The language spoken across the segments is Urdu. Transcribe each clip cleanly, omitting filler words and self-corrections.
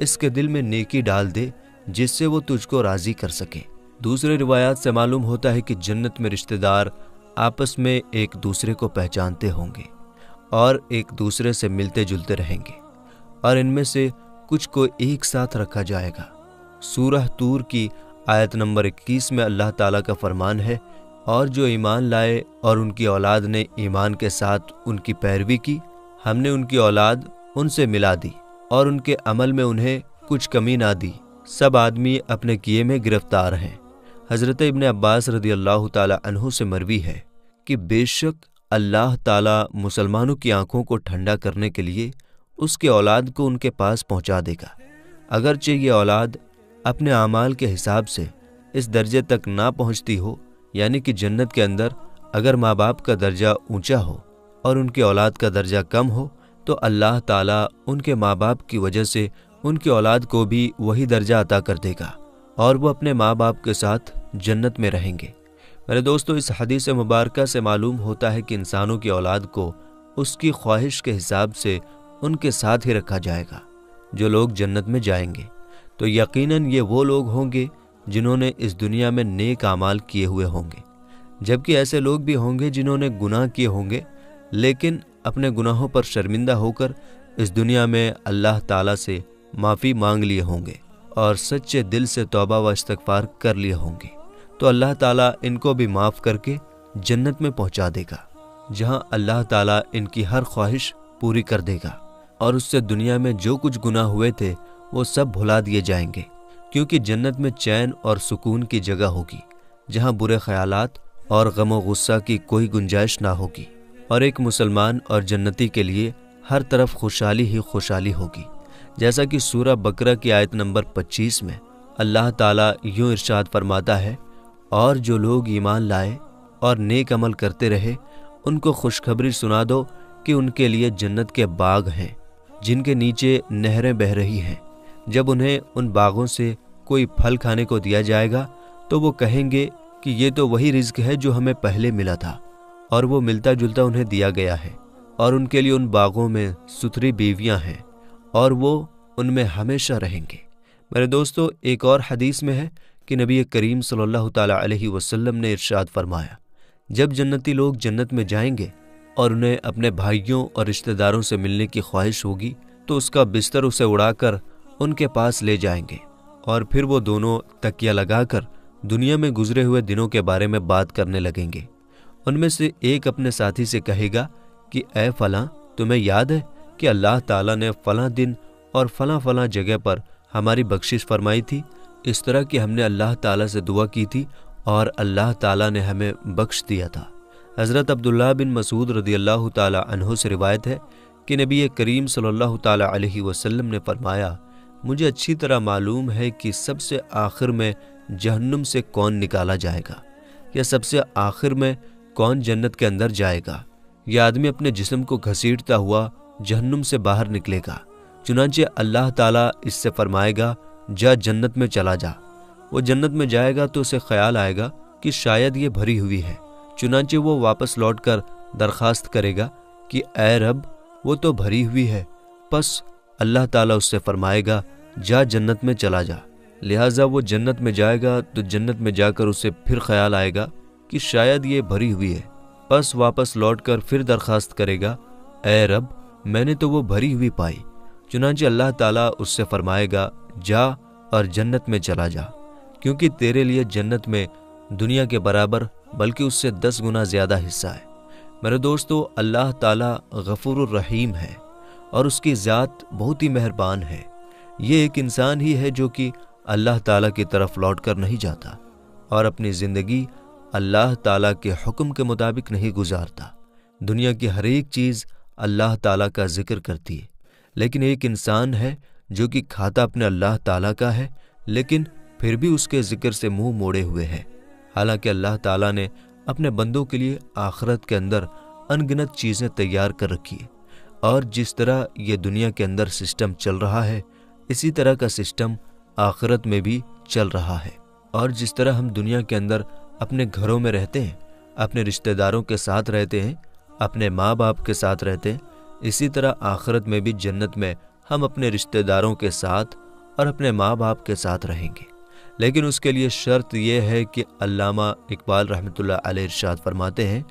اس کے دل میں نیکی ڈال دے جس سے وہ تجھ کو راضی کر سکے۔ دوسرے روایات سے معلوم ہوتا ہے کہ جنت میں رشتہ دار آپس میں ایک دوسرے کو پہچانتے ہوں گے اور ایک دوسرے سے ملتے جلتے رہیں گے، اور ان میں سے کچھ کو ایک ساتھ رکھا جائے گا۔ سورہ طور کی آیت نمبر 21 میں اللہ تعالیٰ کا فرمان ہے، اور جو ایمان لائے اور ان کی اولاد نے ایمان کے ساتھ ان کی پیروی کی، ہم نے ان کی اولاد ان سے ملا دی اور ان کے عمل میں انہیں کچھ کمی نہ دی، سب آدمی اپنے کیے میں گرفتار ہیں۔ حضرت ابن عباس رضی اللہ تعالی عنہ سے مروی ہے کہ بے شک اللہ تعالیٰ مسلمانوں کی آنکھوں کو ٹھنڈا کرنے کے لیے اس کے اولاد کو ان کے پاس پہنچا دے گا، اگرچہ یہ اولاد اپنے اعمال کے حساب سے اس درجے تک نہ پہنچتی ہو، یعنی کہ جنت کے اندر اگر ماں باپ کا درجہ اونچا ہو اور ان کی اولاد کا درجہ کم ہو تو اللہ تعالیٰ ان کے ماں باپ کی وجہ سے ان کی اولاد کو بھی وہی درجہ عطا کر دے گا اور وہ اپنے ماں باپ کے ساتھ جنت میں رہیں گے۔ میرے دوستو، اس حدیث مبارکہ سے معلوم ہوتا ہے کہ انسانوں کی اولاد کو اس کی خواہش کے حساب سے ان کے ساتھ ہی رکھا جائے گا۔ جو لوگ جنت میں جائیں گے تو یقیناً یہ وہ لوگ ہوں گے جنہوں نے اس دنیا میں نیک اعمال کیے ہوئے ہوں گے، جبکہ ایسے لوگ بھی ہوں گے جنہوں نے گناہ کیے ہوں گے لیکن اپنے گناہوں پر شرمندہ ہو کر اس دنیا میں اللہ تعالیٰ سے معافی مانگ لیے ہوں گے اور سچے دل سے توبہ و استغفار کر لیے ہوں گے، تو اللہ تعالیٰ ان کو بھی معاف کر کے جنت میں پہنچا دے گا، جہاں اللہ تعالیٰ ان کی ہر خواہش پوری کر دے گا اور اس سے دنیا میں جو کچھ گناہ ہوئے تھے وہ سب بھلا دیے جائیں گے، کیونکہ جنت میں چین اور سکون کی جگہ ہوگی جہاں برے خیالات اور غم و غصہ کی کوئی گنجائش نہ ہوگی، اور ایک مسلمان اور جنتی کے لیے ہر طرف خوشحالی ہی خوشحالی ہوگی، جیسا کہ سورہ بقرہ کی آیت نمبر 25 میں اللہ تعالیٰ یوں ارشاد فرماتا ہے، اور جو لوگ ایمان لائے اور نیک عمل کرتے رہے ان کو خوشخبری سنا دو کہ ان کے لیے جنت کے باغ ہیں جن کے نیچے نہریں بہہ رہی ہیں، جب انہیں ان باغوں سے کوئی پھل کھانے کو دیا جائے گا تو وہ کہیں گے کہ یہ تو وہی رزق ہے جو ہمیں پہلے ملا تھا، اور وہ ملتا جلتا انہیں دیا گیا ہے، اور ان کے لیے ان باغوں میں ستھری بیویاں ہیں اور وہ ان میں ہمیشہ رہیں گے۔ میرے دوستو، ایک اور حدیث میں ہے کہ نبی کریم صلی اللہ تعالیٰ علیہ وسلم نے ارشاد فرمایا، جب جنتی لوگ جنت میں جائیں گے اور انہیں اپنے بھائیوں اور رشتہ داروں سے ملنے کی خواہش ہوگی تو اس کا بستر اسے اڑا کر ان کے پاس لے جائیں گے، اور پھر وہ دونوں تکیہ لگا کر دنیا میں گزرے ہوئے دنوں کے بارے میں بات کرنے لگیں گے۔ ان میں سے ایک اپنے ساتھی سے کہے گا کہ اے فلاں، تمہیں یاد ہے کہ اللہ تعالیٰ نے فلاں دن اور فلاں فلاں جگہ پر ہماری بخشش فرمائی تھی، اس طرح کہ ہم نے اللہ تعالیٰ سے دعا کی تھی اور اللہ تعالیٰ نے ہمیں بخش دیا تھا۔ حضرت عبداللہ بن مسعود رضی اللہ تعالیٰ عنہ سے روایت ہے کہ نبی کریم صلی اللہ تعالیٰ علیہ وسلم نے فرمایا، مجھے اچھی طرح معلوم ہے کہ سب سے آخر میں جہنم سے کون نکالا جائے گا، یا سب سے آخر میں کون جنت کے اندر جائے گا۔ یہ آدمی اپنے جسم کو گھسیٹتا ہوا جہنم سے باہر نکلے گا، چنانچہ اللہ تعالیٰ اس سے فرمائے گا، جا جنت میں چلا جا۔ وہ جنت میں جائے گا تو اسے خیال آئے گا کہ شاید یہ بھری ہوئی ہے، چنانچہ وہ واپس لوٹ کر درخواست کرے گا کہ اے رب، وہ تو بھری ہوئی ہے۔ پس اللہ تعالیٰ اس سے فرمائے گا، جا جنت میں چلا جا۔ لہٰذا وہ جنت میں جائے گا تو جنت میں جا کر اسے پھر خیال آئے گا کہ شاید یہ بھری ہوئی ہے، پس واپس لوٹ کر پھر درخواست کرے گا، اے رب، میں نے تو وہ بھری ہوئی پائی۔ چنانچہ اللہ تعالیٰ اس سے فرمائے گا، جا اور جنت میں چلا جا، کیونکہ تیرے لیے جنت میں دنیا کے برابر بلکہ اس سے 10 گنا زیادہ حصہ ہے۔ میرے دوستو، اللہ تعالیٰ غفور الرحیم ہے اور اس کی ذات بہت ہی مہربان ہے۔ یہ ایک انسان ہی ہے جو کہ اللہ تعالیٰ کی طرف لوٹ کر نہیں جاتا اور اپنی زندگی اللہ تعالیٰ کے حکم کے مطابق نہیں گزارتا۔ دنیا کی ہر ایک چیز اللہ تعالیٰ کا ذکر کرتی ہے، لیکن ایک انسان ہے جو کہ کھاتا اپنے اللہ تعالیٰ کا ہے لیکن پھر بھی اس کے ذکر سے منہ موڑے ہوئے ہے، حالانکہ اللہ تعالیٰ نے اپنے بندوں کے لیے آخرت کے اندر ان گنت چیزیں تیار کر رکھی ہے، اور جس طرح یہ دنیا کے اندر سسٹم چل رہا ہے اسی طرح کا سسٹم آخرت میں بھی چل رہا ہے، اور جس طرح ہم دنیا کے اندر اپنے گھروں میں رہتے ہیں، اپنے رشتہ داروں کے ساتھ رہتے ہیں، اپنے ماں باپ کے ساتھ رہتے ہیں، اسی طرح آخرت میں بھی جنت میں ہم اپنے رشتہ داروں کے ساتھ اور اپنے ماں باپ کے ساتھ رہیں گے، لیکن اس کے لیے شرط یہ ہے کہ علامہ اقبال رحمۃ اللہ علیہ ارشاد فرماتے ہیں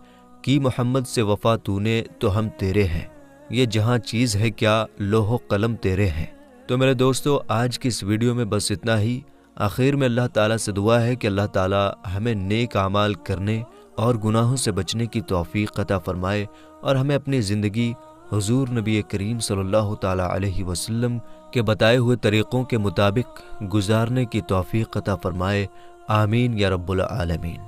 کہ محمد سے وفا تو نے تو ہم تیرے ہیں، یہ جہاں چیز ہے کیا لوح و قلم تیرے ہیں۔ تو میرے دوستو، آج کی اس ویڈیو میں بس اتنا ہی۔ آخر میں اللہ تعالیٰ سے دعا ہے کہ اللہ تعالیٰ ہمیں نیک اعمال کرنے اور گناہوں سے بچنے کی توفیق عطا فرمائے، اور ہمیں اپنی زندگی حضور نبی کریم صلی اللہ تعالیٰ علیہ وسلم کے بتائے ہوئے طریقوں کے مطابق گزارنے کی توفیق عطا فرمائے۔ آمین یا رب العالمین۔